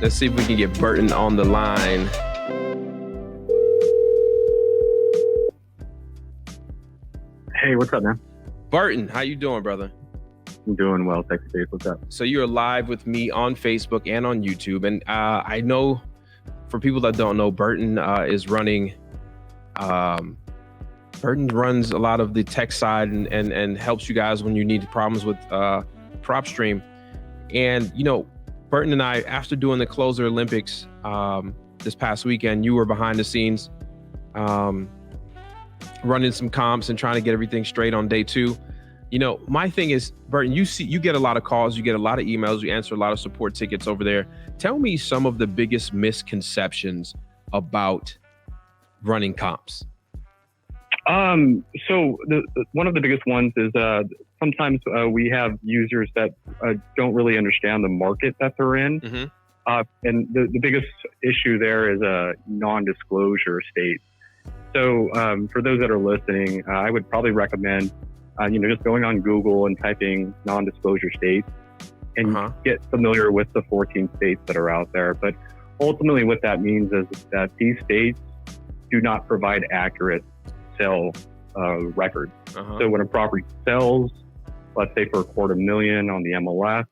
Let's see if we can get Burton on the line. Hey, what's up, man? Burton, how you doing, brother? I'm doing well, thanks, Dave. What's up? So you're live with me on Facebook and on YouTube. And I know for people that don't know, Burton is running, Burton runs a lot of the tech side and helps you guys when you need problems with Propstream. And, you know, Burton and I, after doing the Closer Olympics this past weekend, you were behind the scenes running some comps and trying to get everything straight on day 2. You know, my thing is, Burton, you get a lot of calls, you get a lot of emails, you answer a lot of support tickets over there. Tell me some of the biggest misconceptions about running comps. So one of the biggest ones is sometimes we have users that don't really understand the market that they're in. Mm-hmm. And the biggest issue there is a non-disclosure state. So for those that are listening, I would probably recommend just going on Google and typing non-disclosure states and get familiar with the 14 states that are out there. But ultimately what that means is that these states do not provide accurate sale records. So when a property sells, let's say for $250,000 on the MLS,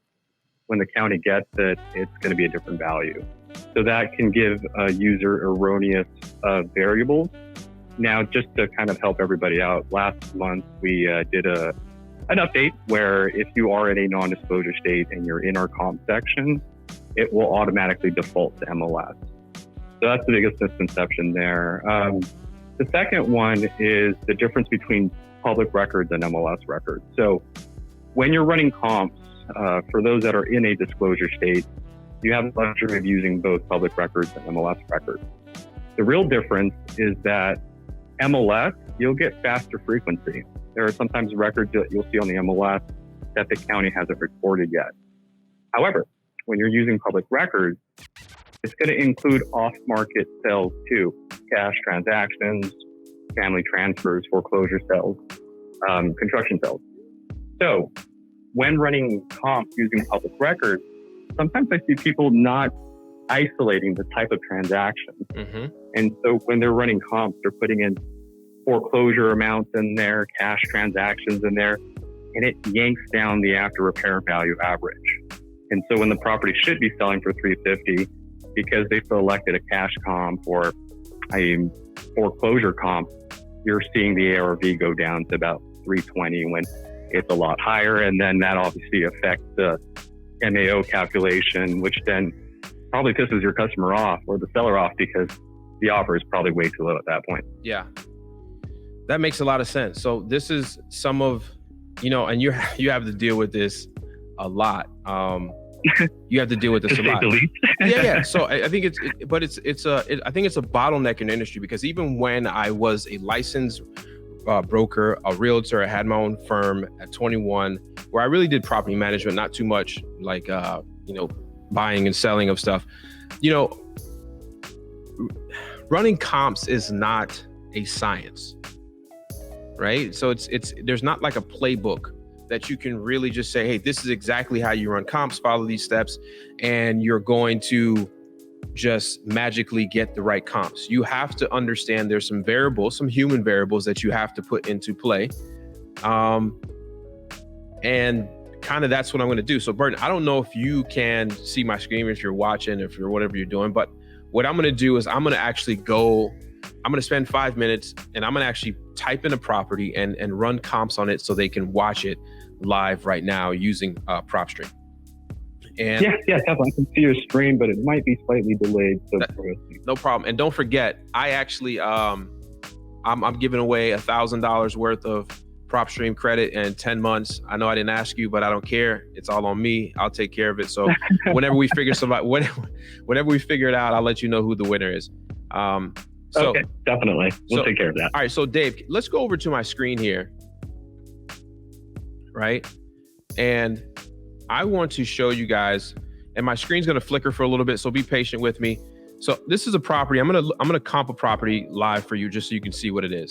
when the county gets it, it's going to be a different value. So that can give a user erroneous variables. Now, just to kind of help everybody out, last month we did an update where if you are in a non-disclosure state and you're in our comp section, it will automatically default to MLS. So that's the biggest misconception there. The second one is the difference between public records and MLS records. So when you're running comps, for those that are in a disclosure state, you have the luxury of using both public records and MLS records. The real difference is that MLS, you'll get faster frequency. There are sometimes records that you'll see on the MLS that the county hasn't recorded yet. However, when you're using public records, it's going to include off-market sales too, cash transactions, family transfers, foreclosure sales, construction sales. So when running comps using public records, sometimes I see people not isolating the type of transaction. Mm-hmm. And so when they're running comps, they're putting in foreclosure amounts in there, cash transactions in there, and it yanks down the after repair value average. And so when the property should be selling for $350, because they selected a cash comp or a foreclosure comp, you're seeing the ARV go down to about $320 when it's a lot higher. And then that obviously affects the MAO calculation, which then probably pisses your customer off or the seller off because the offer is probably way too low at that point. Yeah, that makes a lot of sense. So this is some of, and you have to deal with this a lot. You have to deal with this a lot. Yeah. So I think I think it's a bottleneck in the industry because even when I was a licensed broker, a realtor, I had my own firm at 21, where I really did property management, not too much like buying and selling of stuff. Running comps is not a science, right? So it's there's not like a playbook that you can really just say, hey, this is exactly how you run comps, follow these steps, and you're going to just magically get the right comps. You have to understand there's some variables, some human variables that you have to put into play. And kind of that's what I'm going to do. So Burton, I don't know if you can see my screen, if you're watching, if you're whatever you're doing, but what I'm going to do is I'm going to spend 5 minutes and I'm going to actually type in a property and run comps on it so they can watch it live right now using Propstream. And yeah, definitely. I can see your screen, but it might be slightly delayed. So no problem. And don't forget, I actually, I'm giving away $1,000 worth of Propstream credit in 10 months. I know I didn't ask you, but I don't care. It's all on me. I'll take care of it. So whenever we figure whenever we figure it out, I'll let you know who the winner is. Okay, definitely. We'll take care of that. All right. So Dave, let's go over to my screen here. Right. And I want to show you guys, and my screen's going to flicker for a little bit. So be patient with me. So this is a property. I'm going to comp a property live for you just so you can see what it is.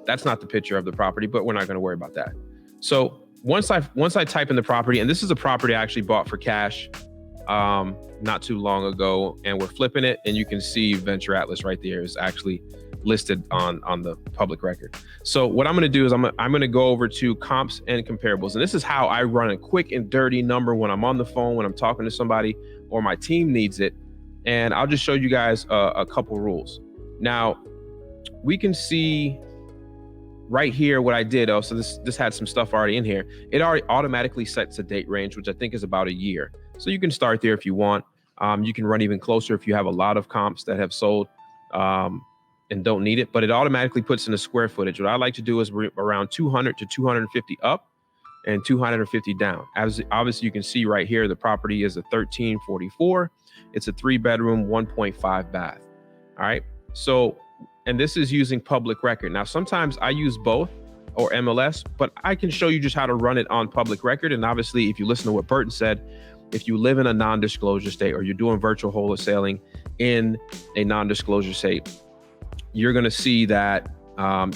That's not the picture of the property, but we're not going to worry about that. So once I type in the property, and this is a property I actually bought for cash. not too long ago, and we're flipping it, and you can see Venture Atlas right there is actually listed on the public record. So what I'm going to do is I'm going to go over to comps and comparables, and this is how I run a quick and dirty number when I'm on the phone, when I'm talking to somebody, or my team needs it. And I'll just show you guys a couple rules. Now, we can see right here what I did. Oh, so this had some stuff already in here. It already automatically sets a date range, which I think is about a year. So you can start there if you want. You can run even closer if you have a lot of comps that have sold and don't need it, but it automatically puts in a square footage. What I like to do is around 200 to 250 up and 250 down. As obviously you can see right here, the property is a 1344. It's a 3-bedroom, 1.5 bath. All right. So, and this is using public record. Now, sometimes I use both or MLS, but I can show you just how to run it on public record. And obviously, if you listen to what Burton said, if you live in a non-disclosure state or you're doing virtual wholesaling in a non-disclosure state, you're going to see that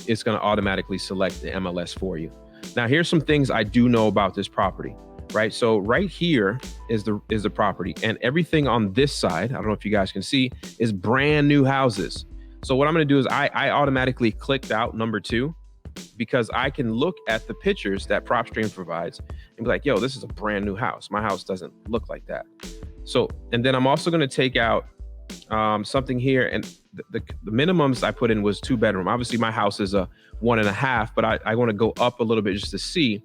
it's going to automatically select the MLS for you. Now, here's some things I do know about this property, right? So right here is the property, and everything on this side, I don't know if you guys can see, is brand new houses. So what I'm going to do is I automatically clicked out number 2 because I can look at the pictures that Propstream provides and be like, yo, this is a brand new house. My house doesn't look like that. So, and then I'm also going to take out something here, and the minimums I put in was 2-bedroom. Obviously my house is a 1.5, but I want to go up a little bit just to see.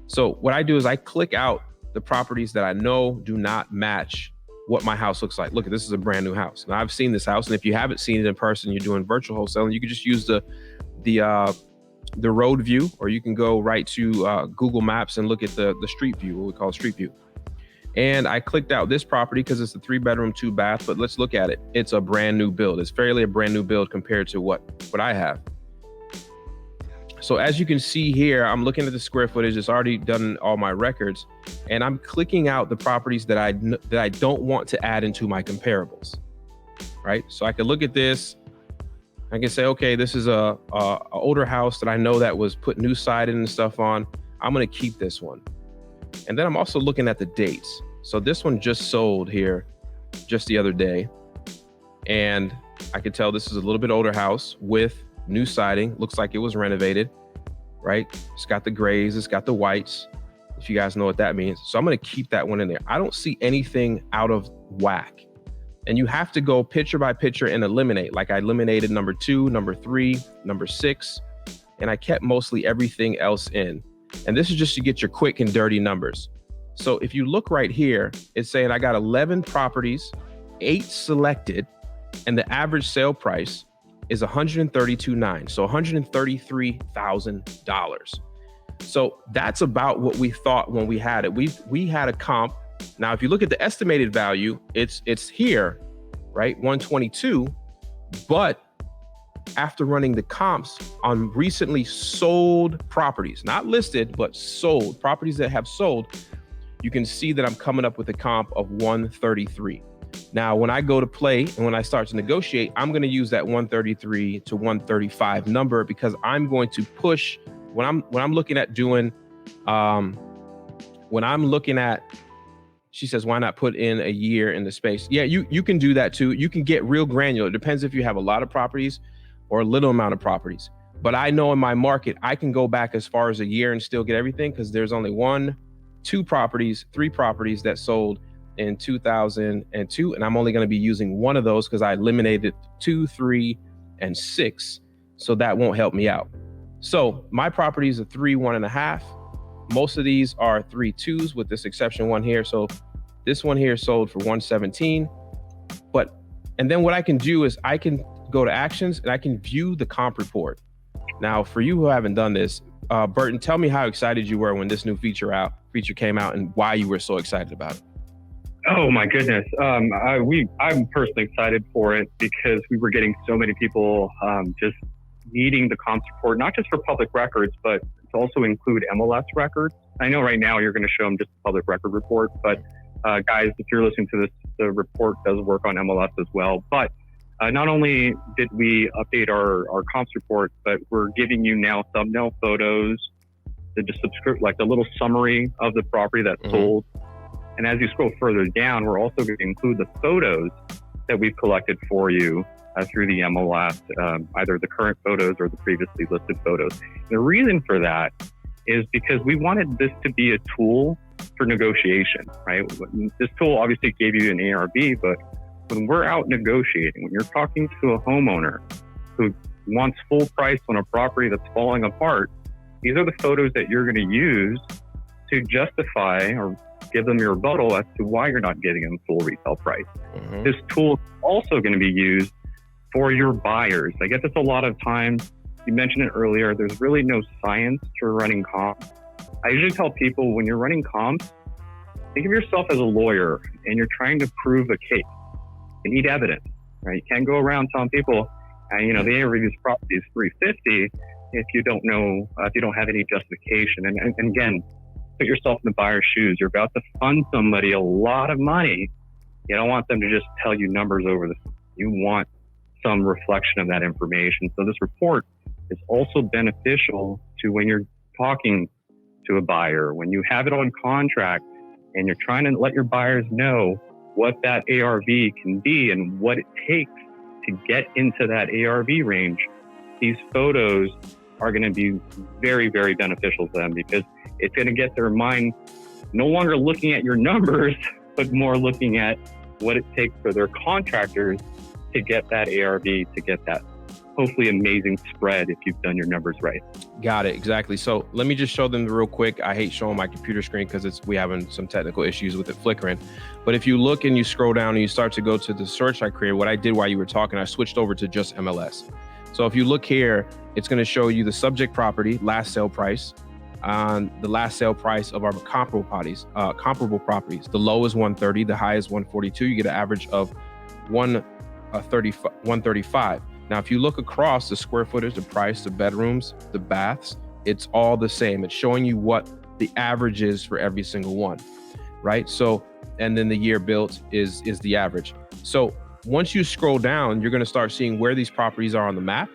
So what I do is I click out the properties that I know do not match what my house looks like. Look, this is a brand new house. Now I've seen this house, and if you haven't seen it in person, you're doing virtual wholesaling, you can just use the road view, or you can go right to Google Maps and look at the street view, what we call street view. And I clicked out this property because it's a 3-bedroom, 2-bath, but let's look at it. It's a brand new build. It's fairly a brand new build compared to what I have. So as you can see here, I'm looking at the square footage. It's already done all my records, and I'm clicking out the properties that I don't want to add into my comparables, right? So I can look at this. I can say, okay, this is a older house that I know that was put new siding and stuff on. I'm going to keep this one. And then I'm also looking at the dates. So this one just sold here just the other day, and I can tell this is a little bit older house with new siding. Looks like it was renovated, right? It's got the grays, it's got the whites, if you guys know what that means. So I'm going to keep that one in there. I don't see anything out of whack. And you have to go picture by picture and eliminate. Like I eliminated number 2, number 3, number 6, and I kept mostly everything else in. And this is just to get your quick and dirty numbers. So if you look right here, it's saying I got 11 properties, 8 selected, and the average sale price is $132,900, so $133,000. So that's about what we thought when we had it. We had a comp. Now, if you look at the estimated value, it's here, right? 122, but after running the comps on recently sold properties, not listed, but sold properties that have sold, you can see that I'm coming up with a comp of 133. Now, when I go to play and when I start to negotiate, I'm going to use that 133 to 135 number, because I'm going to push when I'm looking at doing, when I'm looking at, she says, why not put in a year in the space? Yeah, you can do that too. You can get real granular. It depends if you have a lot of properties or a little amount of properties. But I know in my market, I can go back as far as a year and still get everything, because there's only 1, 2 properties, 3 properties that sold in 2002. And I'm only going to be using one of those because I eliminated 2, 3, and 6. So that won't help me out. So my properties are 3, 1.5. Most of these are 3 2s with this exception one here. So this one here sold for 117. And then what I can do is I can go to actions and I can view the comp report. Now, for you who haven't done this, Burton, tell me how excited you were when this new feature came out and why you were so excited about it. Oh my goodness. I'm personally excited for it because we were getting so many people just needing the comps report, not just for public records, but to also include MLS records. I know right now you're going to show them just the public record report, but guys, if you're listening to this, the report does work on MLS as well. But not only did we update our comps report, but we're giving you now thumbnail photos, the little summary of the property that sold. And as you scroll further down, we're also going to include the photos that we've collected for you through the MLS, either the current photos or the previously listed photos. The reason for that is because we wanted this to be a tool for negotiation, right? This tool obviously gave you an ARV, but when we're out negotiating, when you're talking to a homeowner who wants full price on a property that's falling apart, these are the photos that you're going to use to justify or give them your rebuttal as to why you're not getting them full retail price. Mm-hmm. This tool is also going to be used for your buyers. I get this a lot of times. You mentioned it earlier. There's really no science to running comps. I usually tell people when you're running comps, think of yourself as a lawyer and you're trying to prove a case. You need evidence, right? You can't go around telling people, the ARV of this property is $350 if you don't know, if you don't have any justification. And again, put yourself in the buyer's shoes. You're about to fund somebody a lot of money. You don't want them to just tell you numbers over the phone. You want some reflection of that information. So this report is also beneficial to when you're talking to a buyer, when you have it on contract and you're trying to let your buyers know what that ARV can be and what it takes to get into that ARV range. These photos are going to be very, very beneficial to them because it's going to get their mind no longer looking at your numbers, but more looking at what it takes for their contractors to get that ARV, to get that hopefully amazing spread if you've done your numbers right. Got it. Exactly. So let me just show them real quick. I hate showing my computer screen because we having some technical issues with it flickering. But if you look and you scroll down and you start to go to the search I created, what I did while you were talking, I switched over to just MLS. So if you look here, it's going to show you the subject property, last sale price, the last sale price of our comparable properties. The low is 130, the high is 142. You get an average of 135. Now, if you look across the square footage, the price, the bedrooms, the baths, it's all the same. It's showing you what the average is for every single one, right? So, and then the year built is the average. So once you scroll down, you're going to start seeing where these properties are on the map,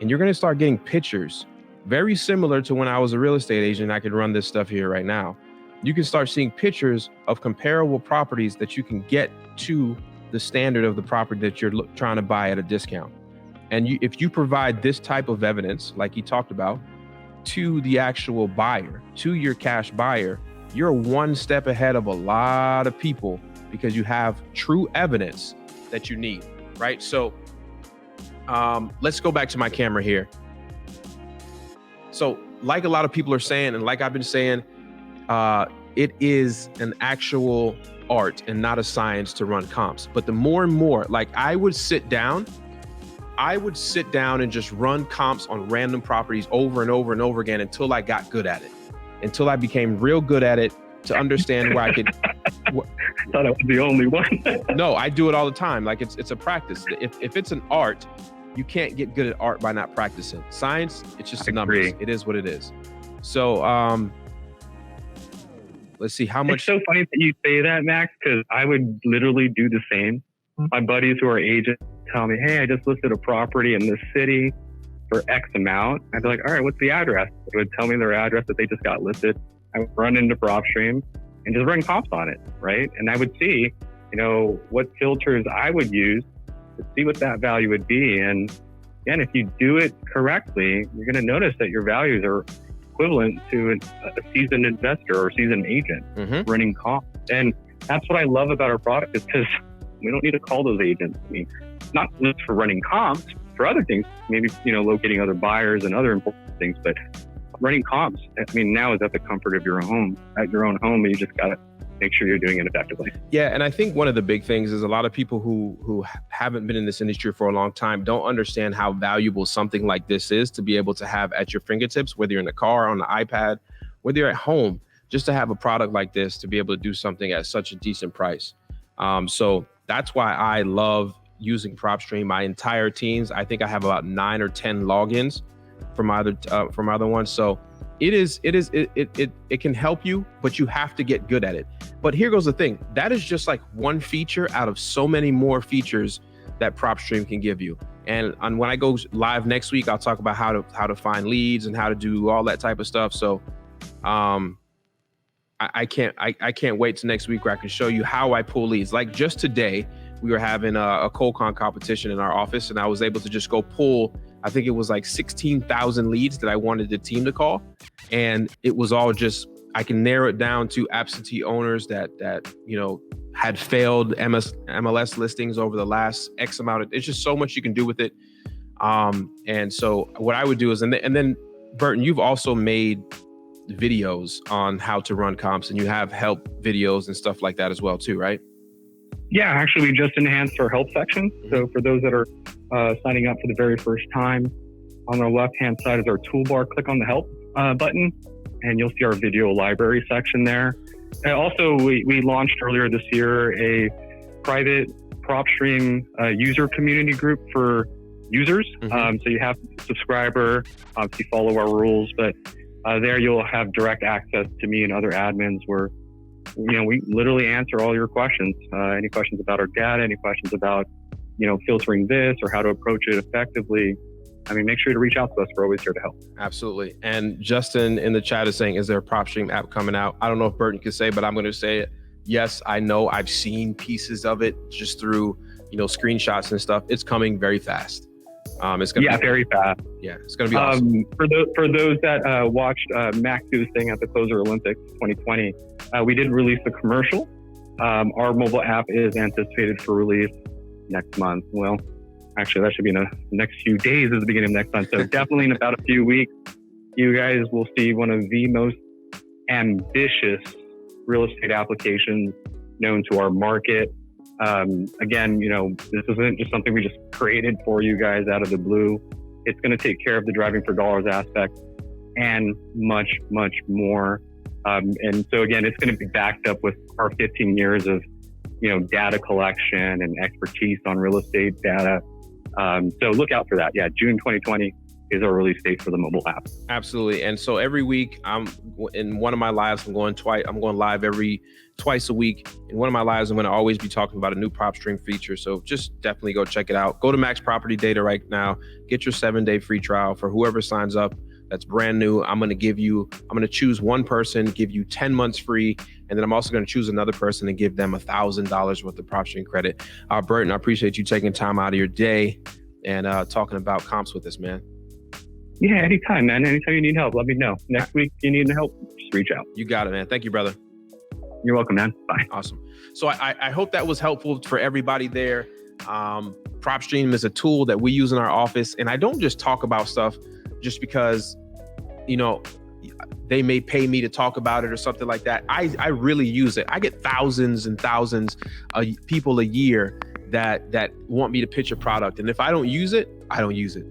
and you're going to start getting pictures very similar to when I was a real estate agent. I could run this stuff here right now. You can start seeing pictures of comparable properties that you can get to the standard of the property that you're trying to buy at a discount. And if you provide this type of evidence, like he talked about, to the actual buyer, to your cash buyer, you're one step ahead of a lot of people because you have true evidence that you need, right? So let's go back to my camera here. So like a lot of people are saying, and like I've been saying, it is an actual art and not a science to run comps. But the more and more, like I would sit down and just run comps on random properties over and over and over again until I got good at it, until I became real good at it to understand where I could. I thought I was the only one. No, I do it all the time. Like it's a practice. If it's an art, you can't get good at art by not practicing. Science, it's just the numbers. It is what it is. So let's see how much. It's so funny that you say that, Max, because I would literally do the same. My buddies who are agents tell me, hey, I just listed a property in this city for X amount. I'd be like, all right, what's the address? They would tell me their address that they just got listed. I would run into Propstream and just run comps on it, right? And I would see, what filters I would use to see what that value would be. And again, if you do it correctly, you're going to notice that your values are equivalent to a seasoned investor or seasoned agent running comps. And that's what I love about our product is because we don't need to call those agents. I mean, not just for running comps, for other things, maybe, locating other buyers and other important things, but running comps, I mean, now is at the comfort of your home, at your own home, and you just got to make sure you're doing it effectively. Yeah. And I think one of the big things is a lot of people who haven't been in this industry for a long time don't understand how valuable something like this is to be able to have at your fingertips, whether you're in the car, on the iPad, whether you're at home, just to have a product like this, to be able to do something at such a decent price. So that's why I love using Propstream. My entire teams, I think I have about 9 or 10 logins from other ones. So it can help you, but you have to get good at it. But here goes the thing. That is just like one feature out of so many more features that Propstream can give you. And when I go live next week, I'll talk about how to find leads and how to do all that type of stuff. So I can't wait till next week where I can show you how I pull leads. Like just today, we were having a cold con competition in our office, and I was able to just go pull, I think it was like 16,000 leads that I wanted the team to call. And it was all just, I can narrow it down to absentee owners that had failed MLS listings over the last X amount of, it's just so much you can do with it. And so what I would do is, and then Burton, you've also made videos on how to run comps, and you have help videos and stuff like that as well too, right? Yeah, actually we just enhanced our help section. So for those that are signing up for the very first time, on the left-hand side is our toolbar. Click on the help button and you'll see our video library section there. And also we launched earlier this year a private Propstream user community group for users. So you have a subscriber, obviously follow our rules, but there you'll have direct access to me and other admins where, we literally answer all your questions. Any questions about our data, any questions about, filtering this or how to approach it effectively. Make sure to reach out to us. We're always here to help. Absolutely. And Justin in the chat is saying, is there a Propstream app coming out? I don't know if Burton can say, but I'm going to say it. Yes, I know. I've seen pieces of it just through, screenshots and stuff. It's coming very fast. It's going to be very fast. Yeah, it's going to be awesome. For those that watched Max do his thing at the Closer Olympics 2020, we did release a commercial. Our mobile app is anticipated for release next month. Well, actually, that should be in the next few days at the beginning of next month. So definitely in about a few weeks, you guys will see one of the most ambitious real estate applications known to our market. Again, this isn't just something we just created for you guys out of the blue. It's going to take care of the driving for dollars aspect and much, much more. And so again, it's going to be backed up with our 15 years of, data collection and expertise on real estate data. So look out for that. Yeah, June 2020 is our release date for the mobile app. Absolutely. And so every week I'm in one of my lives, I'm going live twice a week. In one of my lives, I'm going to always be talking about a new Propstream feature. So just definitely go check it out. Go to Max Property Data right now. Get your 7-day free trial for whoever signs up. That's brand new. I'm going to choose one person, give you 10 months free. And then I'm also going to choose another person and give them $1,000 worth of Propstream credit. Burton, I appreciate you taking time out of your day and talking about comps with us, man. Yeah, anytime, man. Anytime you need help, let me know. Next week, if you need help, just reach out. You got it, man. Thank you, brother. You're welcome, man. Bye. Awesome. So I hope that was helpful for everybody there. Propstream is a tool that we use in our office. And I don't just talk about stuff just because, they may pay me to talk about it or something like that. I really use it. I get thousands and thousands of people a year that want me to pitch a product. And if I don't use it, I don't use it.